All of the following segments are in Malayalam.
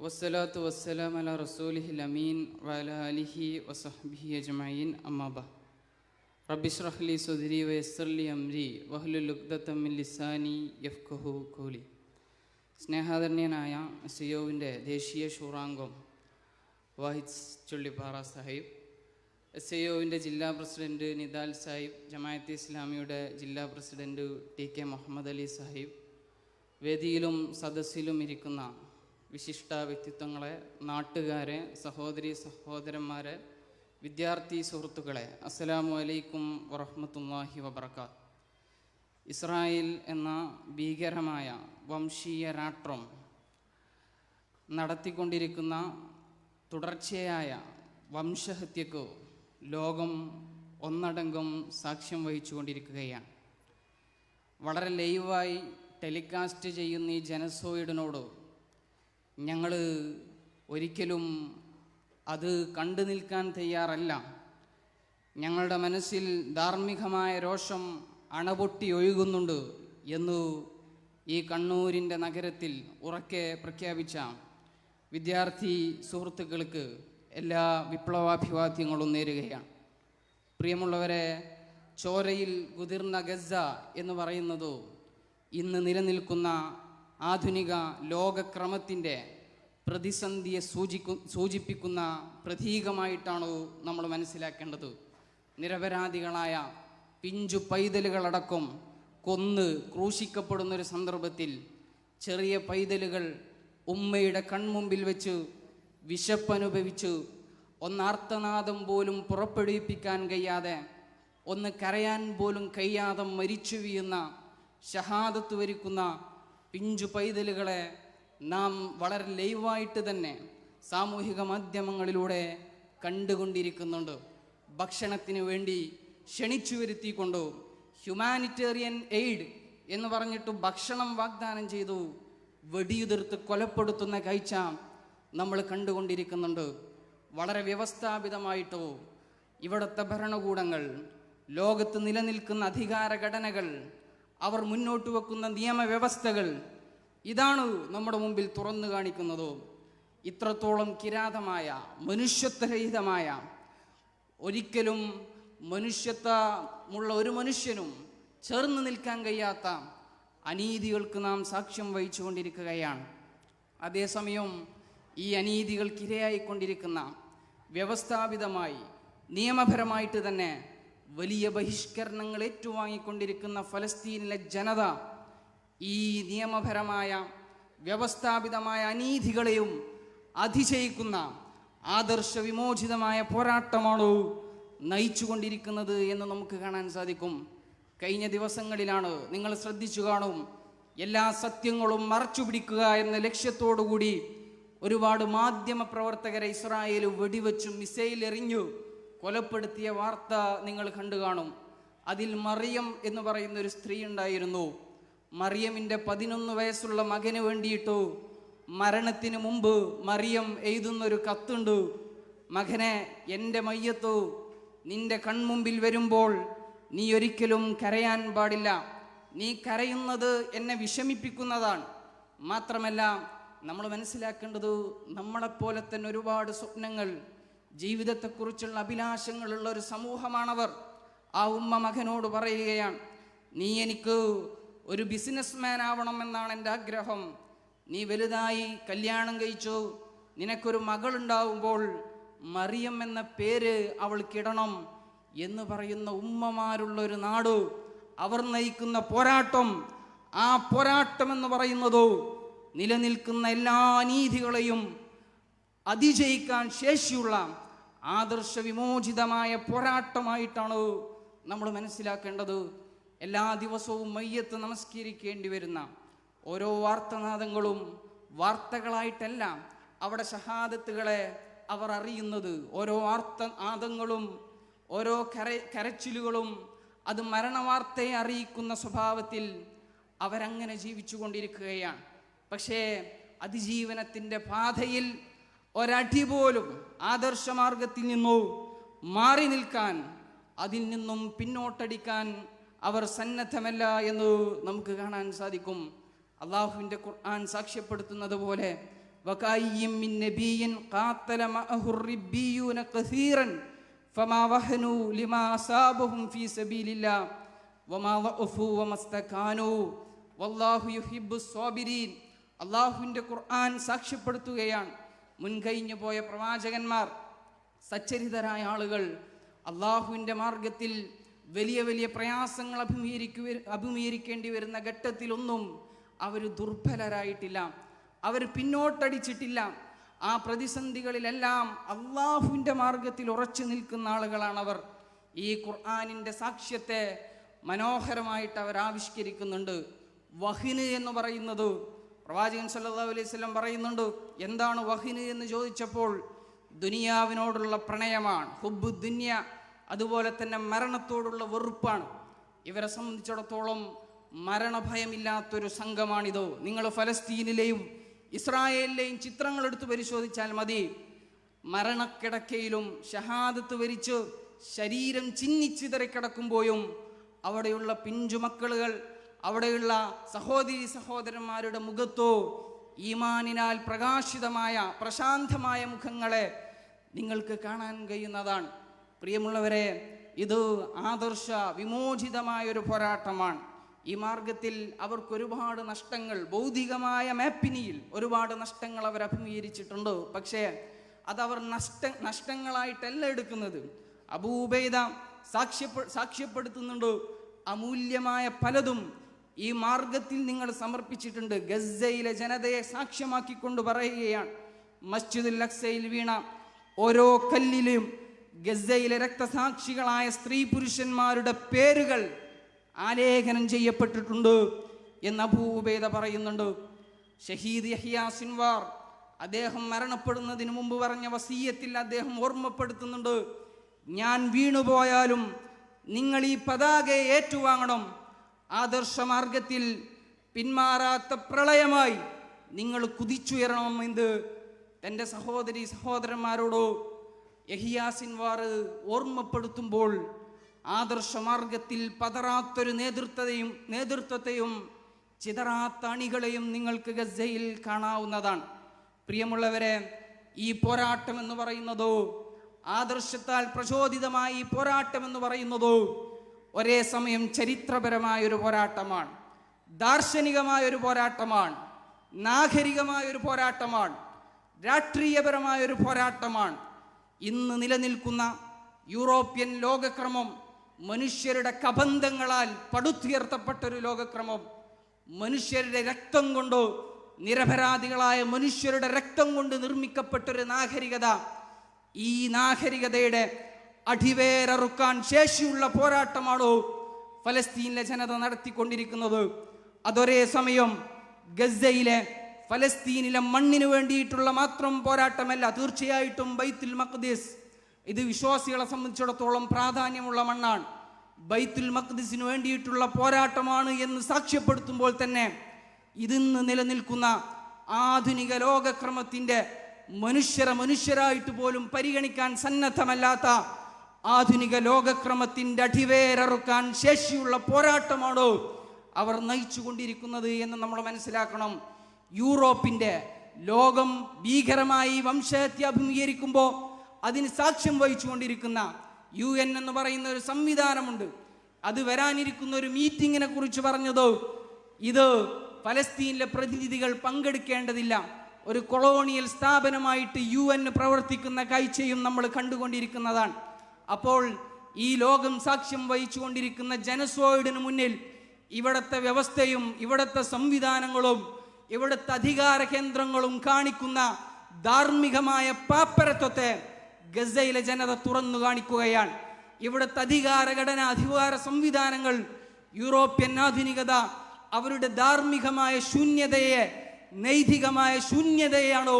വസ്സലാത്തു വസ്സലാം അലാ റസൂലിഹിൽ അമീൻ വഅലാ ആലിഹി വസഹ്ബിഹി അജ്മഈൻ അമ്മാ ബഅദ്. റബ്ബി ഇശ്റഹ് ലി സദ്രി വയസ്സിർ ലി അംരി വഹ്ലുൽ ഉഖ്ദതം മിൻ ലിസാനി യഫ്ഖഹു ഖൗലി. സ്നേഹാദരണീയനായ സിയോവിൻ്റെ ദേശീയ ഷൂറാംഗം വാഹിദ് ചുള്ളിപ്പാറ സാഹിബ്, സിയോവിൻ്റെ ജില്ലാ പ്രസിഡൻറ്റ് നിദാൽ സാഹിബ്, ജമാഅത്തെ ഇസ്ലാമിയുടെ ജില്ലാ president T K Muhammad Ali Sahib, വേദിയിലും സദസ്സിലും ഇരിക്കുന്ന വിശിഷ്ട വ്യക്തിത്വങ്ങളെ, നാട്ടുകാരെ, സഹോദരി സഹോദരന്മാരെ, വിദ്യാർത്ഥി സുഹൃത്തുക്കളെ, അസ്സലാമു അലൈക്കും വറഹ്മത്തുള്ളാഹി വബറകാത്ത്. ഇസ്രായേൽ എന്ന ഭീകരമായ വംശീയ രാഷ്ട്രം നടത്തിക്കൊണ്ടിരിക്കുന്ന തുടർച്ചയായ വംശഹത്യക്ക് ലോകം ഒന്നടങ്കം സാക്ഷ്യം വഹിച്ചുകൊണ്ടിരിക്കുകയാണ്. വളരെ ലൈവായി ടെലികാസ്റ്റ് ചെയ്യുന്ന ഈ ജനസോയിഡിനോട് ഞങ്ങൾ ഒരിക്കലും അത് കണ്ടു നിൽക്കാൻ തയ്യാറല്ല. ഞങ്ങളുടെ മനസ്സിൽ ധാർമ്മികമായ രോഷം അണപൊട്ടി ഒഴുകുന്നുണ്ട് എന്ന് ഈ കണ്ണൂരിൻ്റെ നഗരത്തിൽ ഉറക്കെ പ്രഖ്യാപിച്ച വിദ്യാർത്ഥി സുഹൃത്തുക്കൾക്ക് എല്ലാ വിപ്ലവാഭിവാദ്യങ്ങളും നേരുകയാണ്. പ്രിയമുള്ളവരെ, ചോരയിൽ കുതിർന്ന ഗസ എന്ന് പറയുന്നത് ഇന്ന് നിലനിൽക്കുന്ന ആധുനിക ലോകക്രമത്തിൻ്റെ പ്രതിസന്ധിയെ സൂചിപ്പിക്കുന്ന പ്രതീകമായിട്ടാണ് നമ്മൾ മനസ്സിലാക്കേണ്ടത്. നിരപരാധികളായ പിഞ്ചു പൈതലുകളടക്കം കൊന്ന് ക്രൂശിക്കപ്പെടുന്നൊരു സന്ദർഭത്തിൽ ചെറിയ പൈതലുകൾ ഉമ്മയുടെ കൺമുമ്പിൽ വെച്ച് വിശപ്പനുഭവിച്ച് ഒന്നാർത്തനാദം പോലും പുറപ്പെടുവിപ്പിക്കാൻ കഴിയാതെ, ഒന്ന് കരയാൻ പോലും കഴിയാതെ മരിച്ചു വീഴുന്ന, ഷഹാദത്ത് വരിക്കുന്ന പിഞ്ചു പൈതലുകളെ നാം വളരെ ലൈവായിട്ട് തന്നെ സാമൂഹിക മാധ്യമങ്ങളിലൂടെ കണ്ടുകൊണ്ടിരിക്കുന്നുണ്ട്. ഭക്ഷണത്തിന് വേണ്ടി ക്ഷണിച്ചു വരുത്തിക്കൊണ്ട് ഹ്യൂമാനിറ്റേറിയൻ എയ്ഡ് എന്ന് പറഞ്ഞിട്ട് ഭക്ഷണം വാഗ്ദാനം ചെയ്തു വെടിയുതിർത്ത് കൊലപ്പെടുത്തുന്ന കാഴ്ച നമ്മൾ കണ്ടുകൊണ്ടിരിക്കുന്നുണ്ട്. വളരെ വ്യവസ്ഥാപിതമായിട്ടോ ഇവിടുത്തെ ഭരണകൂടങ്ങൾ, ലോകത്ത് നിലനിൽക്കുന്ന അധികാര ഘടനകൾ, അവർ മുന്നോട്ട് വെക്കുന്ന നിയമവ്യവസ്ഥകൾ, ഇതാണ് നമ്മുടെ മുമ്പിൽ തുറന്നു കാണിക്കുന്നത്. ഇത്രത്തോളം കിരാതമായ, മനുഷ്യത്വരഹിതമായ, ഒരിക്കലും മനുഷ്യത്വമുള്ള ഒരു മനുഷ്യനും ചേർന്ന് നിൽക്കാൻ കഴിയാത്ത അനീതികൾക്ക് നാം സാക്ഷ്യം വഹിച്ചുകൊണ്ടിരിക്കുകയാണ്. അതേസമയം ഈ അനീതികൾക്കിരയായിക്കൊണ്ടിരിക്കുന്ന, വ്യവസ്ഥാപിതമായി നിയമപരമായിട്ട് തന്നെ വലിയ ബഹിഷ്കരണങ്ങൾ ഏറ്റുവാങ്ങിക്കൊണ്ടിരിക്കുന്ന ഫലസ്തീനിലെ ജനത ഈ നിയമപരമായ വ്യവസ്ഥാപിതമായ അനീതികളെയും അതിജയിക്കുന്ന ആദർശ വിമോചിതമായ പോരാട്ടമാണ് നയിച്ചുകൊണ്ടിരിക്കുന്നത് എന്ന് നമുക്ക് കാണാൻ സാധിക്കും. കഴിഞ്ഞ ദിവസങ്ങളിലാണ്, നിങ്ങൾ ശ്രദ്ധിച്ചു കാണും, എല്ലാ സത്യങ്ങളും മറച്ചു പിടിക്കുക എന്ന ലക്ഷ്യത്തോടുകൂടി ഒരുപാട് മാധ്യമ പ്രവർത്തകരെ ഇസ്രായേൽ വെടിവെച്ചു മിസൈൽ എറിഞ്ഞു കൊലപ്പെടുത്തിയ വാർത്ത നിങ്ങൾ കണ്ടു കാണും. അതിൽ മറിയം എന്ന് പറയുന്ന ഒരു സ്ത്രീ ഉണ്ടായിരുന്നു. മറിയമിൻ്റെ 11 വയസ്സുള്ള മകന് വേണ്ടിയിട്ടു മരണത്തിന് മുമ്പ് മറിയം എഴുതുന്നൊരു കത്തുണ്ട്. മകനെ, എൻ്റെ മയ്യത്തു നിന്റെ കൺമുമ്പിൽ വരുമ്പോൾ നീ ഒരിക്കലും കരയാൻ പാടില്ല. നീ കരയുന്നത് എന്നെ വിഷമിപ്പിക്കുന്നതാണ്. മാത്രമല്ല, നമ്മൾ മനസ്സിലാക്കേണ്ടത്, നമ്മളെപ്പോലെ തന്നെ ഒരുപാട് സ്വപ്നങ്ങൾ, ജീവിതത്തെക്കുറിച്ചുള്ള അഭിലാഷങ്ങളുള്ള ഒരു സമൂഹമാണവർ. ആ ഉമ്മ മകനോട് പറയുകയാണ്, നീ എനിക്ക് ഒരു ബിസിനസ്മാൻ ആവണമെന്നാണ് എൻ്റെ ആഗ്രഹം. നീ വലുതായി കല്യാണം കഴിച്ചു, നിനക്കൊരു മകളുണ്ടാവുമ്പോൾ മറിയം എന്ന പേര് അവൾക്കിടണം എന്ന് പറയുന്ന ഉമ്മമാരുള്ളൊരു നാട്, അവർ നയിക്കുന്ന പോരാട്ടം, ആ പോരാട്ടം എന്ന് പറയുന്നത് നിലനിൽക്കുന്ന എല്ലാ അനീതികളെയും അതിജയിക്കാൻ ശേഷിയുള്ള ആദർശ വിമോചിതമായ പോരാട്ടമായിട്ടാണ് നമ്മൾ മനസ്സിലാക്കേണ്ടത്. എല്ലാ ദിവസവും മയ്യത്ത് നമസ്കരിക്കേണ്ടി വരുന്ന ഓരോ വാർത്തനാദങ്ങളും വാർത്തകളായിട്ടല്ല അവിടെ ഷഹാദത്തുകളെ അവർ അറിയുന്നത്. ഓരോ വാർത്തനാദങ്ങളും ഓരോ കരച്ചിലുകളും അത് മരണവാർത്തയെ അറിയിക്കുന്ന സ്വഭാവത്തിൽ അവരങ്ങനെ ജീവിച്ചു കൊണ്ടിരിക്കുകയാണ്. പക്ഷേ അതിജീവനത്തിൻ്റെ പാതയിൽ ഒരടി പോലും ആദർശമാർഗത്തിൽ നിന്നോ മാറി നിൽക്കാൻ, അതിൽ നിന്നും പിന്നോട്ടടിക്കാൻ അവർ സന്നദ്ധമല്ല എന്ന് നമുക്ക് കാണാൻ സാധിക്കും. അള്ളാഹുവിൻ്റെ ഖുർആൻ സാക്ഷ്യപ്പെടുത്തുന്നത് പോലെ വകഅയ്യിൻ മിൻ നബിയ്യിൻ ഖാതല മഅഹു റിബ്ബിയൂന കസീറൻ ഫമാ വഹനു ലിമാ അസാബഹും ഫീ സബീലില്ലാഹ് വമാ ളഅഫു വമസ്തകാനു വല്ലാഹു യുഹിബ്ബുസ് സ്വാബിരീൻ. അല്ലാഹുവിൻ്റെ ഖുർആൻ സാക്ഷ്യപ്പെടുത്തുകയാണ്, മുൻകഴിഞ്ഞു പോയ പ്രവാചകന്മാർ, സച്ചരിതരായ ആളുകൾ അള്ളാഹുവിൻ്റെ മാർഗത്തിൽ വലിയ വലിയ പ്രയാസങ്ങൾ അഭിമുഖീകരിക്കേണ്ടി വരുന്ന ഘട്ടത്തിലൊന്നും അവർ ദുർബലരായിട്ടില്ല, അവർ പിന്നോട്ടടിച്ചിട്ടില്ല. ആ പ്രതിസന്ധികളിലെല്ലാം അള്ളാഹുവിൻ്റെ മാർഗത്തിൽ ഉറച്ചു നിൽക്കുന്ന ആളുകളാണവർ. ഈ ഖുർആനിൻ്റെ സാക്ഷ്യത്തെ മനോഹരമായിട്ട് അവർ ആവിഷ്കരിക്കുന്നുണ്ട്. വഹിന് എന്ന് പറയുന്നത് പ്രവാചകൻ സല്ലല്ലാഹു അലൈഹി വസല്ലം പറയുന്നുണ്ട്. എന്താണ് വഹിന് എന്ന് ചോദിച്ചപ്പോൾ ദുനിയാവിനോടുള്ള പ്രണയമാണ്, ഹുബ്ബു ദുനിയ. അതുപോലെ തന്നെ മരണത്തോടുള്ള വെറുപ്പാണ്. ഇവരെ സംബന്ധിച്ചിടത്തോളം മരണഭയമില്ലാത്തൊരു സംഘമാണിത്. നിങ്ങൾ ഫലസ്തീനിലെയും ഇസ്രായേലിലെയും ചിത്രങ്ങൾ എടുത്ത് പരിശോധിച്ചാൽ മതി. മരണക്കിടക്കയിലും ഷഹാദത്ത് വരിച്ച് ശരീരം ചിന്നിച്ചിതറിക്കിടക്കുമ്പോഴും അവിടെയുള്ള പിഞ്ചുമക്കളുകൾ, അവിടെയുള്ള സഹോദരി സഹോദരന്മാരുടെ മുഖത്തോ ഈമാനിനാൽ പ്രകാശിതമായ പ്രശാന്തമായ മുഖങ്ങളെ നിങ്ങൾക്ക് കാണാൻ കഴിയുന്നതാണ്. പ്രിയമുള്ളവരെ, ഇത് ആദർശ വിമോചിതമായൊരു പോരാട്ടമാണ്. ഈ മാർഗത്തിൽ അവർക്കൊരുപാട് നഷ്ടങ്ങൾ, ഭൗതികമായ മാപ്പിനിയിൽ ഒരുപാട് നഷ്ടങ്ങൾ അവർ അഭിമുഖീകരിച്ചിട്ടുണ്ട്. പക്ഷേ അതവർ നഷ്ടങ്ങളായിട്ടല്ല എടുക്കുന്നത്. അബൂ ഉബൈദ സാക്ഷ്യപ്പെടുത്തുന്നുണ്ട്, അമൂല്യമായ പലതും ഈ മാർഗത്തിൽ നിങ്ങൾ സമർപ്പിച്ചിട്ടുണ്ട്. ഗസയിലെ ജനതയെ സാക്ഷ്യമാക്കിക്കൊണ്ട് പറയുകയാണ്, മസ്ജിദുൽ അഖ്സയിൽ വീണ ഓരോ കല്ലിലും ഗസയിലെ രക്തസാക്ഷികളായ സ്ത്രീ പുരുഷന്മാരുടെ പേരുകൾ ആലേഖനം ചെയ്യപ്പെട്ടിട്ടുണ്ട് എന്ന് അബൂ ഉബൈദ പറയുന്നുണ്ട്. ഷഹീദ് യഹ്യാ സിൻവാർ അദ്ദേഹം മരണപ്പെടുന്നതിന് മുമ്പ് പറഞ്ഞ വസീയത്തിൽ അദ്ദേഹം ഓർമ്മപ്പെടുത്തുന്നുണ്ട്, ഞാൻ വീണുപോയാലും നിങ്ങൾ ഈ പതാകയെ ഏറ്റുവാങ്ങണം. ആദർശമാർഗത്തിൽ പിന്മാറാത്ത പ്രളയമായി നിങ്ങൾ കുതിച്ചുയരണം എന്ന് തൻ്റെ സഹോദരി സഹോദരന്മാരോട് യഹ്യാ സിൻവാർ ഓർമ്മപ്പെടുത്തുമ്പോൾ ആദർശമാർഗത്തിൽ പതറാത്തൊരു നേതൃത്വത്തെയും ചിതറാത്ത അണികളെയും നിങ്ങൾക്ക് ഗസയിൽ കാണാവുന്നതാണ്. പ്രിയമുള്ളവരെ, ഈ പോരാട്ടം എന്ന് പറയുന്നതോ, ആദർശത്താൽ പ്രചോദിതമായ ഈ പോരാട്ടം എന്ന് പറയുന്നതോ ഒരേ സമയം ചരിത്രപരമായൊരു പോരാട്ടമാണ്, ദാർശനികമായൊരു പോരാട്ടമാണ്, നാഗരികമായൊരു പോരാട്ടമാണ്, രാഷ്ട്രീയപരമായൊരു പോരാട്ടമാണ്. ഇന്ന് നിലനിൽക്കുന്ന യൂറോപ്യൻ ലോകക്രമം മനുഷ്യരുടെ കബന്ധങ്ങളാൽ പടുത്തുയർത്തപ്പെട്ടൊരു ലോകക്രമം, മനുഷ്യരുടെ രക്തം കൊണ്ട്, നിരപരാധികളായ മനുഷ്യരുടെ രക്തം കൊണ്ട് നിർമ്മിക്കപ്പെട്ടൊരു നാഗരികത. ഈ നാഗരികതയുടെ അടിവേരറുക്കാൻ ശേഷിയുള്ള പോരാട്ടമാണോ ഫലസ്തീനിലെ ജനത നടത്തിക്കൊണ്ടിരിക്കുന്നത്? അതൊരേ സമയം ഗസയിലെ ഫലസ്തീനിലെ മണ്ണിന് വേണ്ടിയിട്ടുള്ള മാത്രം പോരാട്ടമല്ല. തീർച്ചയായിട്ടും ബൈത്തുൽ മഖ്ദിസ് ഇത് വിശ്വാസികളെ സംബന്ധിച്ചിടത്തോളം പ്രാധാന്യമുള്ള മണ്ണാണ്. ബൈത്തുൽ മഖ്ദിസിന് വേണ്ടിയിട്ടുള്ള പോരാട്ടമാണ് എന്ന് സാക്ഷ്യപ്പെടുത്തുമ്പോൾ തന്നെ ഇതിന്ന് നിലനിൽക്കുന്ന ആധുനിക ലോകക്രമത്തിൻ്റെ മനുഷ്യരായിട്ട് പോലും പരിഗണിക്കാൻ സന്നദ്ധമല്ലാത്ത ആധുനിക ലോകക്രമത്തിൻ്റെ അടിവേരറുക്കാൻ ശേഷിയുള്ള പോരാട്ടമാണോ അവർ നയിച്ചു കൊണ്ടിരിക്കുന്നത് എന്ന് നമ്മൾ മനസ്സിലാക്കണം. യൂറോപ്പിൻ്റെ ലോകം ഭീകരമായി വംശഹത്യ അഭിമുഖീകരിക്കുമ്പോൾ അതിന് സാക്ഷ്യം വഹിച്ചുകൊണ്ടിരിക്കുന്ന UN എന്ന് പറയുന്ന ഒരു സംവിധാനമുണ്ട്. അത് വരാനിരിക്കുന്ന ഒരു മീറ്റിങ്ങിനെ കുറിച്ച് പറഞ്ഞതോ, ഇത് ഫലസ്തീനിലെ പ്രതിനിധികൾ പങ്കെടുക്കേണ്ടതില്ല, ഒരു കൊളോണിയൽ സ്ഥാപനമായിട്ട് UN പ്രവർത്തിക്കുന്ന കാഴ്ചയും നമ്മൾ കണ്ടുകൊണ്ടിരിക്കുന്നതാണ്. അപ്പോൾ ഈ ലോകം സാക്ഷ്യം വഹിച്ചുകൊണ്ടിരിക്കുന്ന ജനസോയിഡിന് മുന്നിൽ ഇവിടുത്തെ വ്യവസ്ഥയും ഇവിടുത്തെ സംവിധാനങ്ങളും ഇവിടുത്തെ അധികാര കേന്ദ്രങ്ങളും കാണിക്കുന്ന ധാർമ്മികമായ പാപ്പരത്വത്തെ ഗസയിലെ ജനത തുറന്നു കാണിക്കുകയാണ്. ഇവിടുത്തെ അധികാര സംവിധാനങ്ങൾ, യൂറോപ്യൻ ആധുനികത അവരുടെ ധാർമ്മികമായ ശൂന്യതയെ, നൈതികമായ ശൂന്യതയാണോ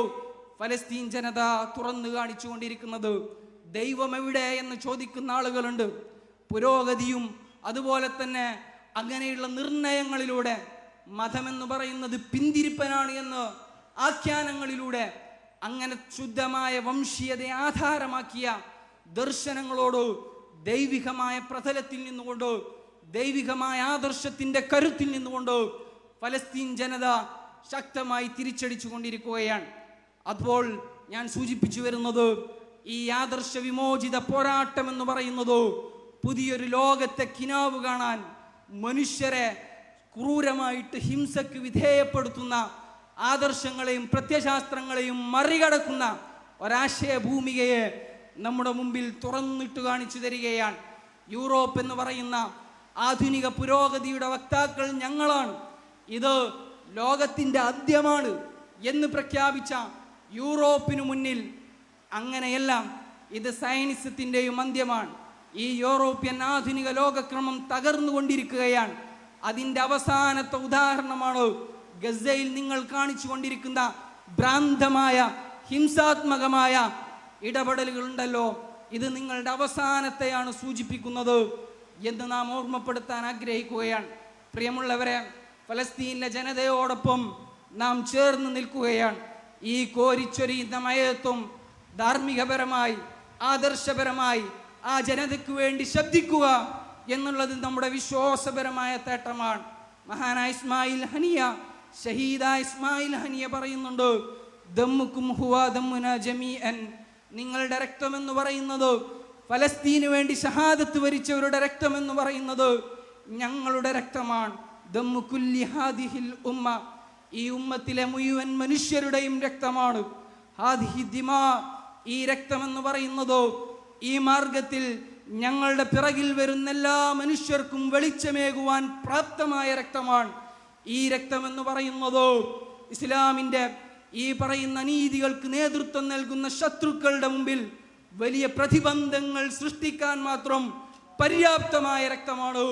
ഫലസ്തീൻ ജനത തുറന്നു കാണിച്ചുകൊണ്ടിരിക്കുന്നത്? ദൈവം എവിടെ എന്ന് ചോദിക്കുന്ന ആളുകളുണ്ട്. പുരോഗതിയും അതുപോലെ തന്നെ അങ്ങനെയുള്ള നിർണയങ്ങളിലൂടെ മതമെന്ന് പറയുന്നത് പിന്തിരിപ്പനാണ് എന്ന് ആഖ്യാനങ്ങളിലൂടെ അങ്ങനെ ശുദ്ധമായ വംശീയതയെ ആധാരമാക്കിയ ദർശനങ്ങളോട് ദൈവികമായ പ്രതലത്തിൽ നിന്നുകൊണ്ട്, ദൈവികമായ ആദർശത്തിൻ്റെ കരുത്തിൽ നിന്നുകൊണ്ട് ഫലസ്തീൻ ജനത ശക്തമായി തിരിച്ചടിച്ചു കൊണ്ടിരിക്കുകയാണ്. അപ്പോൾ ഞാൻ സൂചിപ്പിച്ചു വരുന്നത്, ഈ ആദർശ വിമോചിത പോരാട്ടം എന്ന് പറയുന്നത് പുതിയൊരു ലോകത്തെ കിനാവ് കാണാൻ മനുഷ്യരെ ക്രൂരമായിട്ട് ഹിംസക്ക് വിധേയപ്പെടുത്തുന്ന ആദർശങ്ങളെയും പ്രത്യശാസ്ത്രങ്ങളെയും മറികടക്കുന്ന ഒരാശയ ഭൂമികയെ നമ്മുടെ മുമ്പിൽ തുറന്നിട്ട് കാണിച്ചു തരികയാണ്. യൂറോപ്പ് എന്ന് പറയുന്ന ആധുനിക പുരോഗതിയുടെ വക്താക്കൾ ഞങ്ങളാണ്, ഇത് ലോകത്തിൻ്റെ അന്ത്യമാണ് എന്ന് പ്രഖ്യാപിച്ച യൂറോപ്പിനു മുന്നിൽ അങ്ങനെയല്ല, ഇത് സയനിസത്തിൻ്റെയും അന്ത്യമാണ്. ഈ യൂറോപ്യൻ ആധുനിക ലോകക്രമം തകർന്നുകൊണ്ടിരിക്കുകയാണ്. അതിൻ്റെ അവസാനത്തെ ഉദാഹരണമാണ് ഗസയിൽ നിങ്ങൾ കാണിച്ചു കൊണ്ടിരിക്കുന്ന ഭ്രാന്തമായ ഹിംസാത്മകമായ ഇടപെടലുകളുണ്ടല്ലോ. ഇത് നിങ്ങളുടെ അവസാനത്തെയാണ് സൂചിപ്പിക്കുന്നത് എന്ന് നാം ഓർമ്മപ്പെടുത്താൻ ആഗ്രഹിക്കുകയാണ്. പ്രിയമുള്ളവരെ, ഫലസ്തീനിലെ ജനതയോടൊപ്പം നാം ചേർന്ന് നിൽക്കുകയാണ്. ഈ കോരിച്ചൊരിയുന്ന മയത്വം ധാർമ്മികപരമായി ആദർശപരമായി ആ ജനതയ്ക്ക് വേണ്ടി ശബ്ദിക്കുക എന്നുള്ളത് നമ്മുടെ വിശ്വാസപരമായ തേട്ടമാണ്. മഹാനായ ഇസ്മായിൽ ഹനിയ, ഷഹീദായ ഇസ്മായിൽ ഹനിയ പറയുന്നുണ്ട്, ദമ്മുക്കും ഹുവാ ദമ്മുന ജമീഅൻ, നിങ്ങളുടെ രക്തമെന്ന് പറയുന്നത്, ഫലസ്തീന് വേണ്ടി ഷഹാദത്ത് വരിച്ചവരുടെ രക്തമെന്ന് പറയുന്നത് ഞങ്ങളുടെ രക്തമാണ്. ദമ്മു കുല്ലി ഹാദിഹിൽ ഉമ്മ, ഈ ഉമ്മത്തിലെ മുഴുവൻ മനുഷ്യരുടെയും രക്തമാണ്. ഹാദിഹി ദിമാ, ഈ രക്തമെന്ന് പറയുന്നത് ഈ മാർഗത്തിൽ ഞങ്ങളുടെ പിറകിൽ വരുന്ന എല്ലാ മനുഷ്യർക്കും വെളിച്ചമേകുവാൻ പ്രാപ്തമായ രക്തമാണ്. ഈ രക്തമെന്ന് പറയുന്നത് ഇസ്ലാമിൻ്റെ ഈ പറയുന്ന നീതികൾക്ക് നേതൃത്വം നൽകുന്ന ശത്രുക്കളുടെ മുമ്പിൽ വലിയ പ്രതിബന്ധങ്ങൾ സൃഷ്ടിക്കാൻ മാത്രം പര്യാപ്തമായ രക്തമാണ്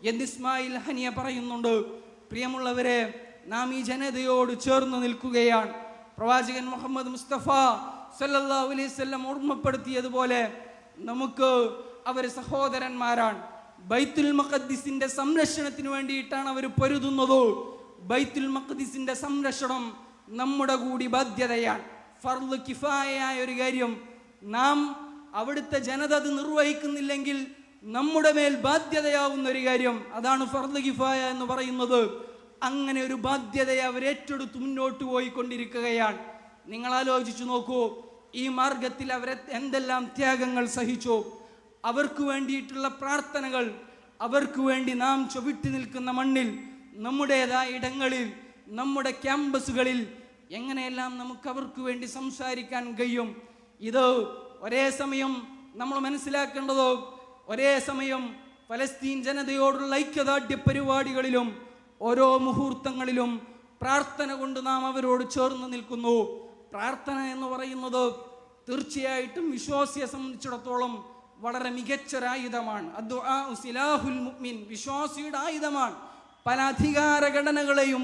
എന്ന് ഇസ്മായിൽ ഹനിയ പറയുന്നുണ്ട്. പ്രിയമുള്ളവരെ, നാം ഈ ജനതയോട് ചേർന്ന് നിൽക്കുകയാണ്. പ്രവാചകൻ മുഹമ്മദ് മുസ്തഫ സല്ലല്ലാഹു അലൈഹി വസല്ലം ഓർമ്മപ്പെടുത്തിയതുപോലെ നമുക്ക് അവർ സഹോദരന്മാരാണ്. ബൈത്തുൽ മഖദ്ദിസിന്റെ സംരക്ഷണത്തിന് വേണ്ടിയിട്ടാണ് അവർ പൊരുതുന്നത്. ബൈത്തുൽ മഖദ്ദിസിന്റെ സംരക്ഷണം നമ്മുടെ കൂടി ബാധ്യതയാണ്. ഫർള് കിഫായയായ ഒരു കാര്യം, നാം അവിടുത്തെ ജനത അത് നിർവഹിക്കുന്നില്ലെങ്കിൽ നമ്മുടെ മേൽ ബാധ്യതയാവുന്ന ഒരു കാര്യം, അതാണ് ഫർള് കിഫായ എന്ന് പറയുന്നത്. അങ്ങനെ ഒരു ബാധ്യതയെ അവർ ഏറ്റെടുത്ത് മുന്നോട്ട് പോയിക്കൊണ്ടിരിക്കുകയാണ്. നിങ്ങൾ ആലോചിച്ചു നോക്കൂ, ഈ മാർഗത്തിൽ അവരെ എന്തെല്ലാം ത്യാഗങ്ങൾ സഹിച്ചു. അവർക്ക് വേണ്ടിയിട്ടുള്ള പ്രാർത്ഥനകൾ, അവർക്ക് വേണ്ടി നാം ചുവട്ടി നിൽക്കുന്ന മണ്ണിൽ, നമ്മുടേതായ ഇടങ്ങളിൽ, നമ്മുടെ ക്യാമ്പസുകളിൽ എങ്ങനെയെല്ലാം നമുക്ക് അവർക്ക് വേണ്ടി സംസാരിക്കാൻ കഴിയും. ഇത് ഒരേ സമയം നമ്മൾ മനസ്സിലാക്കേണ്ടത്, ഒരേ സമയം ഫലസ്തീൻ ജനതയോടുള്ള ഐക്യദാർഢ്യ പരിപാടികളിലും ഓരോ മുഹൂർത്തങ്ങളിലും പ്രാർത്ഥന കൊണ്ട് നാം അവരോട് ചേർന്ന് നിൽക്കുന്നു. പ്രാർത്ഥന എന്ന് പറയുന്നത് തീർച്ചയായിട്ടും വിശ്വാസിയെ സംബന്ധിച്ചിടത്തോളം വളരെ മികച്ചൊരായുധമാണ്. അദ്ദുആ സിലാഹുൽ മുഅ്മിൻ, വിശ്വാസിയുടെ ആയുധമാണ്. പല അധികാര ഘടനകളെയും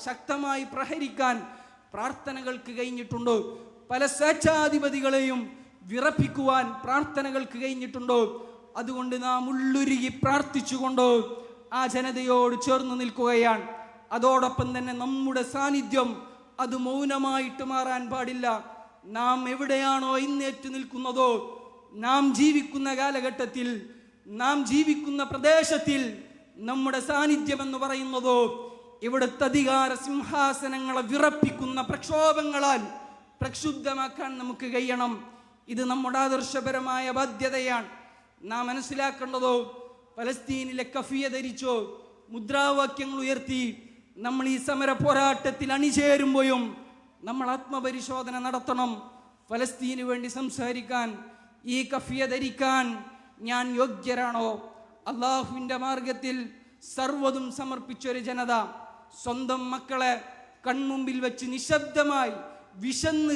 ശക്തമായി പ്രഹരിക്കാൻ പ്രാർത്ഥനകൾക്ക് കഴിഞ്ഞിട്ടുണ്ട്. പല സ്വേച്ഛാധിപതികളെയും വിറപ്പിക്കുവാൻ പ്രാർത്ഥനകൾക്ക് കഴിഞ്ഞിട്ടുണ്ട്. അതുകൊണ്ട് നാം ഉള്ളുരുകി പ്രാർത്ഥിച്ചുകൊണ്ട് ആ ജനതയോട് ചേർന്ന് നിൽക്കുകയാണ്. അതോടൊപ്പം തന്നെ നമ്മുടെ സാന്നിധ്യം അത് മൗനമായിട്ട് മാറാൻ പാടില്ല. നാം എവിടെയാണോ ഇന്നേറ്റു നിൽക്കുന്നതോ, നാം ജീവിക്കുന്ന കാലഘട്ടത്തിൽ, നാം ജീവിക്കുന്ന പ്രദേശത്തിൽ നമ്മുടെ സാന്നിധ്യം എന്ന് പറയുന്നതോ ഇവിടുത്തെ അധികാര സിംഹാസനങ്ങളെ വിറപ്പിക്കുന്ന പ്രക്ഷോഭങ്ങളാൽ പ്രക്ഷുബ്ധമാക്കാൻ നമുക്ക് കഴിയണം. ഇത് നമ്മുടെ ആദർശപരമായ ബാധ്യതയാണ്. നാം മനസ്സിലാക്കേണ്ടതോ, ഫലസ്തീനിലെ കഫിയ ധരിച്ചോ മുദ്രാവാക്യങ്ങൾ ഉയർത്തി നമ്മൾ ഈ സമര പോരാട്ടത്തിൽ അണിചേരുമ്പോഴും നമ്മൾ ആത്മപരിശോധന നടത്തണം. ഫലസ്തീന് വേണ്ടി സംസാരിക്കാൻ, ഈ കഫിയ ധരിക്കാൻ ഞാൻ യോഗ്യരാണോ? അള്ളാഹുവിൻ്റെ മാർഗത്തിൽ സർവ്വതും സമർപ്പിച്ചൊരു ജനത സ്വന്തം മക്കളെ കൺമുമ്പിൽ വെച്ച് നിശബ്ദമായി വിശന്ന്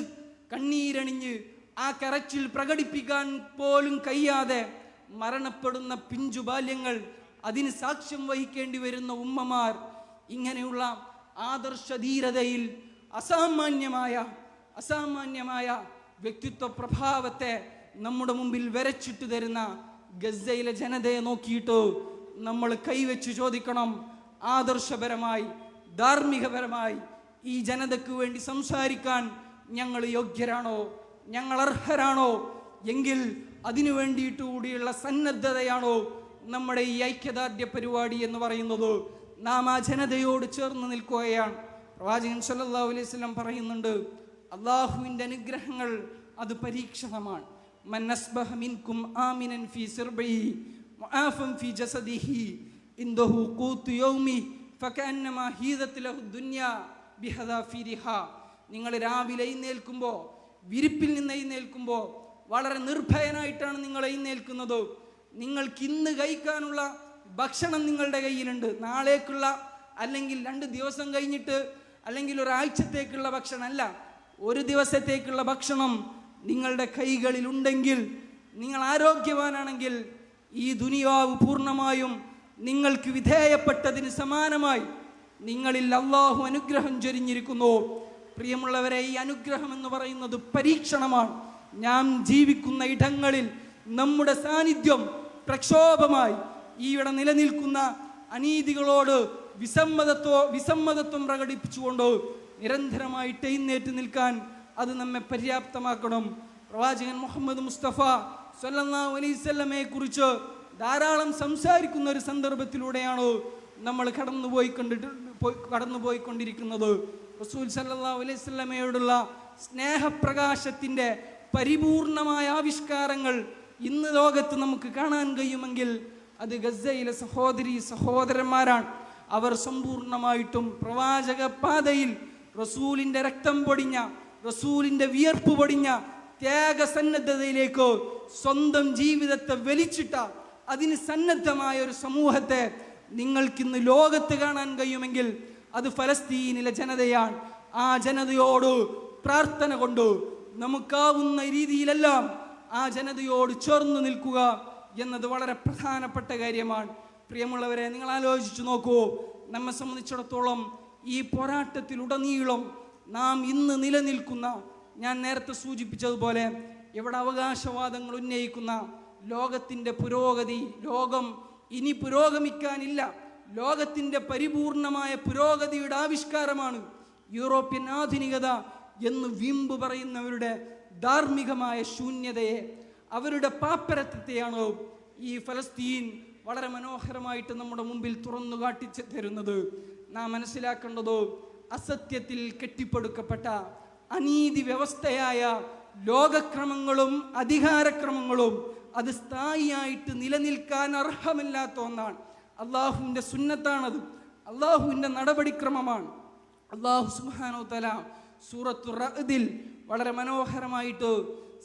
കണ്ണീരണിഞ്ഞ് ആ കരച്ചിൽ പ്രകടിപ്പിക്കാൻ പോലും കഴിയാതെ മരണപ്പെടുന്ന പിഞ്ചു ബാല്യങ്ങൾ, അതിന് സാക്ഷ്യം വഹിക്കേണ്ടി വരുന്ന ഉമ്മമാർ, ഇങ്ങനെയുള്ള ആദർശധീരതയിൽ അസാമാന്യമായ വ്യക്തിത്വ പ്രഭാവത്തെ നമ്മുടെ മുമ്പിൽ വരച്ചിട്ട് തരുന്ന ഗസയിലെ ജനതയെ നോക്കിയിട്ട് നമ്മൾ കൈവച്ച് ചോദിക്കണം, ആദർശപരമായി ധാർമ്മികപരമായി ഈ ജനതയ്ക്ക് വേണ്ടി സംസാരിക്കാൻ ഞങ്ങൾ യോഗ്യരാണോ, ഞങ്ങൾ അർഹരാണോ? എങ്കിൽ അതിനു വേണ്ടിയിട്ട് കൂടിയുള്ള സന്നദ്ധതയാണോ നമ്മുടെ ഈ ഐക്യദാർഢ്യ പരിപാടി എന്ന് പറയുന്നത്? നാം ആ ജനതയോട് ചേർന്ന് നിൽക്കുകയാണ്. പ്രവാചകൻ സല്ലല്ലാഹു അലൈഹി വസല്ലം പറയുന്നുണ്ട്, അള്ളാഹുവിൻ്റെ അനുഗ്രഹങ്ങൾ അത് പരീക്ഷണമാണ്. മൻ അസ്ബഹ മിൻകും ആമിനൻ ഫീ സിർബിഹി മുആഫൻ ഫീ ജസദിഹി ഇൻദഹു ഖൂതു യൗമി ഫകഅന്നമാ ഹീദത് ലഹു ദുനിയാ ബിഹദാഫിരിഹാ. നിങ്ങൾ രാവിലെ എഴുന്നേൽക്കുമ്പോൾ, വിരിപ്പിൽ നിന്ന് എഴുന്നേൽക്കുമ്പോൾ വളരെ നിർഭയനായിട്ടാണ് നിങ്ങൾ എഴുന്നേൽക്കുന്നത്. നിങ്ങൾക്ക് ഇന്ന് കഴിക്കാനുള്ള ഭക്ഷണം നിങ്ങളുടെ കയ്യിലുണ്ട്. നാളേക്കുള്ള അല്ലെങ്കിൽ 2 ദിവസം കഴിഞ്ഞിട്ട് അല്ലെങ്കിൽ ഒരാഴ്ചത്തേക്കുള്ള ഭക്ഷണം അല്ല, ഒരു ദിവസത്തേക്കുള്ള ഭക്ഷണം നിങ്ങളുടെ കൈകളിൽ ഉണ്ടെങ്കിൽ, നിങ്ങൾ ആരോഗ്യവാനാണെങ്കിൽ ഈ ദുനിയാവ് പൂർണ്ണമായും നിങ്ങൾക്ക് വിധേയപ്പെട്ടതിന് സമാനമായി നിങ്ങളിൽ അള്ളാഹു അനുഗ്രഹം ചൊരിഞ്ഞിരിക്കുന്നു. പ്രിയമുള്ളവരെ, ഈ അനുഗ്രഹം എന്ന് പറയുന്നത് പരീക്ഷണമാണ്. നാം ജീവിക്കുന്ന ഇടങ്ങളിൽ നമ്മുടെ സാന്നിധ്യം പ്രക്ഷോഭമായി ഈയിടെ നിലനിൽക്കുന്ന അനീതികളോട് വിസമ്മതത്വം പ്രകടിപ്പിച്ചുകൊണ്ട് നിരന്തരമായിട്ട് എഴുന്നേറ്റ് നിൽക്കാൻ അത് നമ്മെ പര്യാപ്തമാക്കണം. പ്രവാചകൻ മുഹമ്മദ് മുസ്തഫ സ്വല്ലല്ലാഹു അലൈഹി വസല്ലമയെ കുറിച്ച് ധാരാളം സംസാരിക്കുന്ന ഒരു സന്ദർഭത്തിലൂടെയാണ് നമ്മൾ കടന്നുപോയിക്കൊണ്ടിരിക്കുന്നത്. റസൂൽ സല്ലല്ലാഹു അലൈഹി വസല്ലമയോടുള്ള സ്നേഹപ്രകാശത്തിൻ്റെ പരിപൂർണമായ ആവിഷ്കാരങ്ങൾ ഇന്ന് ലോകത്ത് നമുക്ക് കാണാൻ കഴിയുമെങ്കിൽ അത് ഗസയിലെ സഹോദരന്മാരാണ്. അവർ സമ്പൂർണമായിട്ടും പ്രവാചക പാതയിൽ റസൂലിൻ്റെ രക്തം പൊടിഞ്ഞ, റസൂലിൻ്റെ വിയർപ്പ് പൊടിഞ്ഞ ത്യാഗസന്നദ്ധതയിലേക്ക് സ്വന്തം ജീവിതത്തെ വലിച്ചിട്ട അതിന് സന്നദ്ധമായ ഒരു സമൂഹത്തെ നിങ്ങൾക്കിന്ന് ലോകത്ത് കാണാൻ കഴിയുമെങ്കിൽ അത് ഫലസ്തീനിലെ ജനതയാണ്. ആ ജനതയോട് പ്രാർത്ഥന കൊണ്ട് നമുക്കാവുന്ന രീതിയിലെല്ലാം ആ ജനതയോട് ചേർന്ന് നിൽക്കുക എന്നത് വളരെ പ്രധാനപ്പെട്ട കാര്യമാണ്. പ്രിയമുള്ളവരെ, നിങ്ങൾ ആലോചിച്ചു നോക്കൂ, നമ്മെ സംബന്ധിച്ചിടത്തോളം ഈ പോരാട്ടത്തിലുടനീളം നാം ഇന്ന് നിലനിൽക്കുന്ന, ഞാൻ നേരത്തെ സൂചിപ്പിച്ചതുപോലെ ഇവിടെ അവകാശവാദങ്ങൾ ഉന്നയിക്കുന്ന ലോകത്തിൻ്റെ പുരോഗതി, ലോകം ഇനി പുരോഗമിക്കാനില്ല, ലോകത്തിൻ്റെ പരിപൂർണമായ പുരോഗതിയുടെ ആവിഷ്കാരമാണ് യൂറോപ്യൻ ആധുനികത എന്ന് വീമ്പ് പറയുന്നവരുടെ ധാർമ്മികമായ ശൂന്യതയെ, അവരുടെ പാപ്പരത്വത്തെയാണ് ഈ ഫലസ്തീൻ വളരെ മനോഹരമായിട്ട് നമ്മുടെ മുമ്പിൽ തുറന്നു കാട്ടിച്ചു തരുന്നത്. നാം മനസ്സിലാക്കേണ്ടത് അസത്യത്തിൽ കെട്ടിപ്പടുക്കപ്പെട്ട അനീതി വ്യവസ്ഥയായ ലോകക്രമങ്ങളും അധികാരക്രമങ്ങളും അത് സ്ഥായിയായിട്ട് നിലനിൽക്കാൻ അർഹമില്ലാത്ത ഒന്നാണ്. അള്ളാഹുവിൻ്റെ സുന്നത്താണത്, അള്ളാഹുവിൻ്റെ നടപടിക്രമമാണ്. അള്ളാഹു സുബ്ഹാനഹു വ തആല സൂറത്തു റഅദിൽ വളരെ മനോഹരമായിട്ട്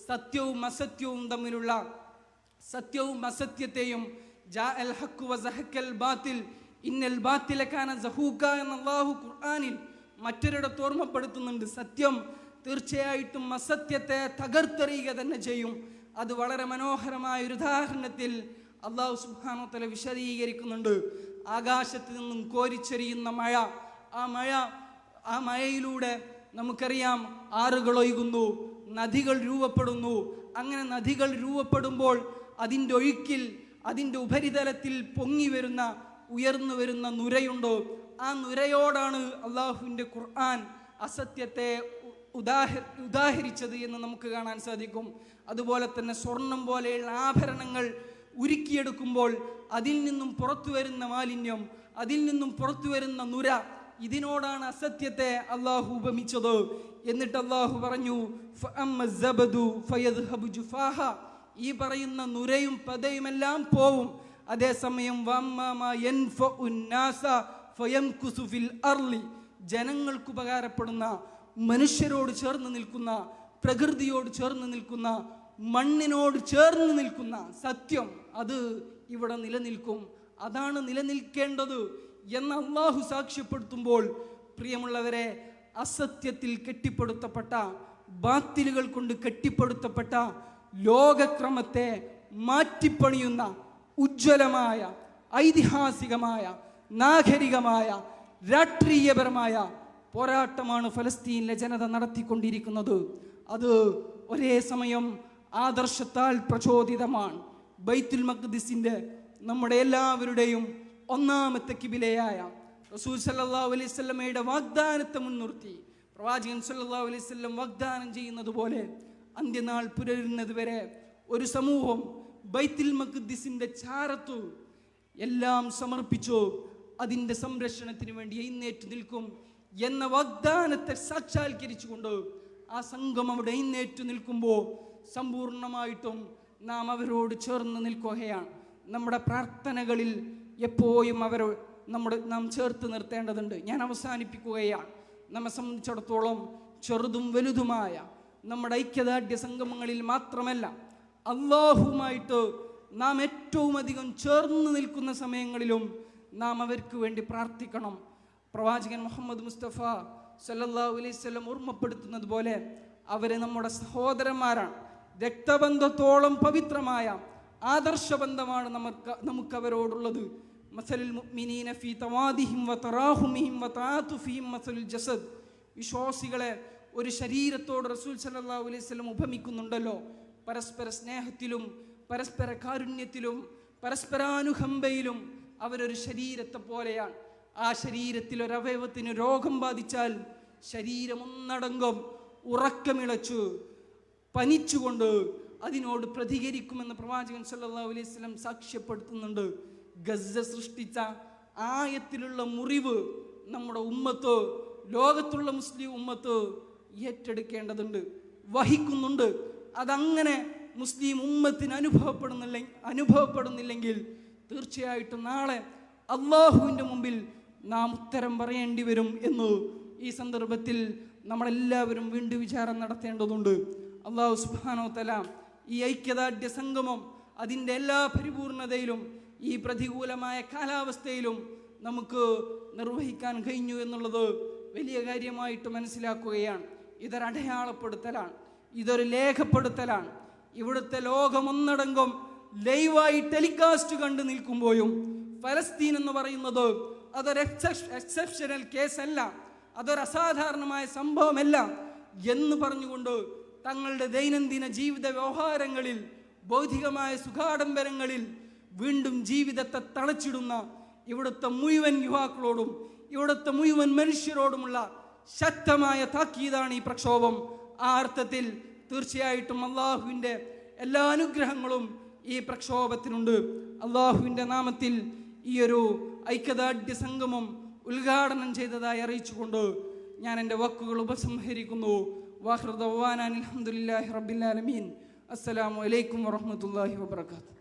സത്യവും അസത്യവും തമ്മിലുള്ള, സത്യവും അസത്യത്തെയും ജാഅൽ ഹഖ് വസഹഖൽ ബാത്തിൽ ഇന്നൽ ബാത്തില കാന സഹൂക എന്ന് അല്ലാഹു ഖുർആനിൽ മറ്റൊരിടത്ത് ഓർമ്മപ്പെടുത്തുന്നുണ്ട്. സത്യം തീർച്ചയായിട്ടും അസത്യത്തെ തകർത്തെറിയുക തന്നെ ചെയ്യും. അത് വളരെ മനോഹരമായ ഒരു ഉദാഹരണത്തിൽ അല്ലാഹു സുബ്ഹാനഹു വ തആല വിശദീകരിക്കുന്നുണ്ട്. ആകാശത്ത് നിന്നും കോരിച്ചെരിയുന്ന മഴ, ആ മഴയിലൂടെ നമുക്കറിയാം ആറുകൾ ഒഴുകുന്നു, നദികൾ രൂപപ്പെടുന്നു. അങ്ങനെ നദികൾ രൂപപ്പെടുമ്പോൾ അതിൻ്റെ ഒഴുക്കിൽ, അതിൻ്റെ ഉപരിതലത്തിൽ പൊങ്ങി വരുന്ന, ഉയർന്നു വരുന്ന നുരയുണ്ടോ, ആ നുരയോടാണ് അള്ളാഹുവിൻ്റെ ഖുർആൻ അസത്യത്തെ ഉദാഹരിച്ചത് എന്ന് നമുക്ക് കാണാൻ സാധിക്കും. അതുപോലെ തന്നെ സ്വർണം പോലെയുള്ള ആഭരണങ്ങൾ ഉരുക്കിയെടുക്കുമ്പോൾ അതിൽ നിന്നും പുറത്തു വരുന്ന മാലിന്യം, അതിൽ നിന്നും പുറത്തു വരുന്ന നുര, ഇതിനോടാണ് അസത്യത്തെ അള്ളാഹു ഉപമിച്ചത്. എന്നിട്ട് അള്ളാഹു പറഞ്ഞു, ഈ പറയുന്ന നുരയും പതയുമെല്ലാം പോവും. അതേസമയം ജനങ്ങൾക്ക് ഉപകാരപ്പെടുന്ന, മനുഷ്യരോട് ചേർന്ന് നിൽക്കുന്ന, പ്രകൃതിയോട് ചേർന്ന് നിൽക്കുന്ന, മണ്ണിനോട് ചേർന്ന് നിൽക്കുന്ന സത്യം അത് ഇവിടെ നിലനിൽക്കും. അതാണ് നിലനിൽക്കേണ്ടത് എന്ന് അള്ളാഹു സാക്ഷ്യപ്പെടുത്തുമ്പോൾ, പ്രിയമുള്ളവരെ, അസത്യത്തിൽ കെട്ടിപ്പടുത്തപ്പെട്ട, ബാത്തിലുകൾ കൊണ്ട് കെട്ടിപ്പടുത്തപ്പെട്ട ലോകക്രമത്തെ മാറ്റിപ്പണിയുന്ന ഉജ്ജ്വലമായ, ഐതിഹാസികമായ, നാഗരികമായ, രാഷ്ട്രീയപരമായ പോരാട്ടമാണ് ഫലസ്തീനിലെ ജനത നടത്തിക്കൊണ്ടിരിക്കുന്നത്. അത് ഒരേ സമയം ആദർശത്താൽ പ്രചോദിതമാണ്. ബൈത്തുൽ മഖ്ദിസിൻ്റെ, നമ്മുടെ എല്ലാവരുടെയും ഒന്നാമത്തെ കിബിലയായ റസൂൽ സല്ലല്ലാഹു അലൈഹി വസല്ലമയുടെ വാഗ്ദാനത്തെ മുൻനിർത്തി പ്രവാചകൻ സല്ലല്ലാഹു അലൈഹി വസല്ലം വാഗ്ദാനം ചെയ്യുന്നത് പോലെ അന്ത്യനാൾ പുലരുന്നത് വരെ ഒരു സമൂഹം ബൈത്തുൽ മഖ്ദിസിൻ്റെ ചാരത്തു എല്ലാം സമർപ്പിച്ചു അതിൻ്റെ സംരക്ഷണത്തിന് വേണ്ടി എഴുന്നേറ്റ് നിൽക്കും എന്ന വാഗ്ദാനത്തെ സാക്ഷാത്കരിച്ചുകൊണ്ട് ആ സംഘം അവിടെ എഴുന്നേറ്റു നിൽക്കുമ്പോൾ സമ്പൂർണ്ണമായിട്ടും നാം അവരോട് ചേർന്ന് നിൽക്കുകയാണ്. നമ്മുടെ പ്രാർത്ഥനകളിൽ എപ്പോഴും നാം ചേർത്ത് നിർത്തേണ്ടതുണ്ട്. ഞാൻ അവസാനിപ്പിക്കുകയാണ്. നമ്മെ സംബന്ധിച്ചിടത്തോളം ചെറുതും വലുതുമായ നമ്മുടെ ഐക്യദാർഢ്യ സംഗമങ്ങളിൽ മാത്രമല്ല, അല്ലാഹുവുമായിട്ട് നാം ഏറ്റവും അധികം ചേർന്ന് നിൽക്കുന്ന സമയങ്ങളിലും നാം അവർക്ക് വേണ്ടി പ്രാർത്ഥിക്കണം. പ്രവാചകൻ മുഹമ്മദ് മുസ്തഫ സല്ലല്ലാഹു അലൈഹി വസല്ലം ഓർമ്മപ്പെടുത്തുന്നത് പോലെ അവരെ നമ്മുടെ സഹോദരന്മാരാണ്. രക്തബന്ധത്തോളം പവിത്രമായ ആദർശബന്ധമാണ് നമുക്ക് അവരോടുള്ളത്. മസലുൽ മുഅ്മിനീന ഫീ തവാദിഹിം വതറാഹുമിഹിം വതആതുഫിഹിം മസലുൽ ജസദ്. വിശ്വാസികളെ ഒരു ശരീരത്തോട് റസൂൽ സല്ലല്ലാഹു അലൈഹി വസല്ലം ഉപമിക്കുന്നുണ്ടല്ലോ. പരസ്പര സ്നേഹത്തിലും പരസ്പര കാരുണ്യത്തിലും പരസ്പരാനുകമ്പയിലും അവരൊരു ശരീരത്തെ പോലെയാണ്. ആ ശരീരത്തിൽ ഒരവയവത്തിന് രോഗം ബാധിച്ചാൽ ശരീരം ഒന്നടങ്കം ഉറക്കമിളച്ചു പനിച്ചുകൊണ്ട് അതിനോട് പ്രതികരിക്കുമെന്ന് പ്രവാചകൻ സല്ലല്ലാഹു അലൈഹി വസല്ലം സാക്ഷ്യപ്പെടുത്തുന്നുണ്ട്. ഗസ്സ സൃഷ്ടിച്ച ആയത്തിലുള്ള മുറിവ് നമ്മുടെ ഉമ്മത്ത്, ലോകത്തുള്ള മുസ്ലിം ഉമ്മത്ത് ഏറ്റെടുക്കേണ്ടതുണ്ട്, വഹിക്കുന്നുണ്ട്. അതങ്ങനെ മുസ്ലിം ഉമ്മത്തിന് അനുഭവപ്പെടുന്നില്ലെങ്കിൽ തീർച്ചയായിട്ടും നാളെ അള്ളാഹുവിൻ്റെ മുമ്പിൽ നാം ഉത്തരം പറയേണ്ടി വരും എന്ന് ഈ സന്ദർഭത്തിൽ നമ്മളെല്ലാവരും വീണ്ടും വിചാരം നടത്തേണ്ടതുണ്ട്. അള്ളാഹു സുബ്ഹാനഹു വ തആല ഈ ഐക്യദാർഢ്യ സംഗമം അതിൻ്റെ എല്ലാ പരിപൂർണതയിലും ഈ പ്രതികൂലമായ കാലാവസ്ഥയിലും നമുക്ക് നിർവഹിക്കാൻ കഴിഞ്ഞു എന്നുള്ളത് വലിയ കാര്യമായിട്ട് മനസ്സിലാക്കുകയാണ്. ഇതൊരു അടയാളപ്പെടുത്തലാണ്, ഇതൊരു ലേഖപ്പെടുത്തലാണ്. ഇവിടുത്തെ ലോകമൊന്നടങ്കം ലൈവായി ടെലികാസ്റ്റ് കണ്ടു നിൽക്കുമ്പോഴും ഫലസ്തീൻ എന്ന് പറയുന്നത് അതൊരു എക്സെപ്ഷണൽ കേസല്ല, അതൊരു അസാധാരണമായ സംഭവമല്ല എന്ന് പറഞ്ഞുകൊണ്ട് തങ്ങളുടെ ദൈനംദിന ജീവിത വ്യവഹാരങ്ങളിൽ, ഭൗതികമായ സുഖാഡംബരങ്ങളിൽ വീണ്ടും ജീവിതത്തെ തളച്ചിടുന്ന ഇവിടുത്തെ മുഴുവൻ യുവാക്കളോടും ഇവിടുത്തെ മുഴുവൻ മനുഷ്യരോടുമുള്ള ശക്തമായ താക്കീതാണ് ഈ പ്രക്ഷോഭം. ആ അർത്ഥത്തിൽ തീർച്ചയായിട്ടും അള്ളാഹുവിൻ്റെ എല്ലാ അനുഗ്രഹങ്ങളും ഈ പ്രക്ഷോഭത്തിനുണ്ട്. അള്ളാഹുവിൻ്റെ നാമത്തിൽ ഈ ഒരു ഐക്യദാർഢ്യ സംഗമം ഉദ്ഘാടനം ചെയ്തതായി അറിയിച്ചുകൊണ്ട് ഞാൻ എൻ്റെ വാക്കുകൾ ഉപസംഹരിക്കുന്നു. വാഖിറു ദഅ്വാനാ അൽഹംദുലില്ലാഹി റബ്ബിൽ ആലമീൻ. അസ്സലാമു അലൈക്കും വറഹ്മത്തുള്ളാഹി വബറകാതുഹു.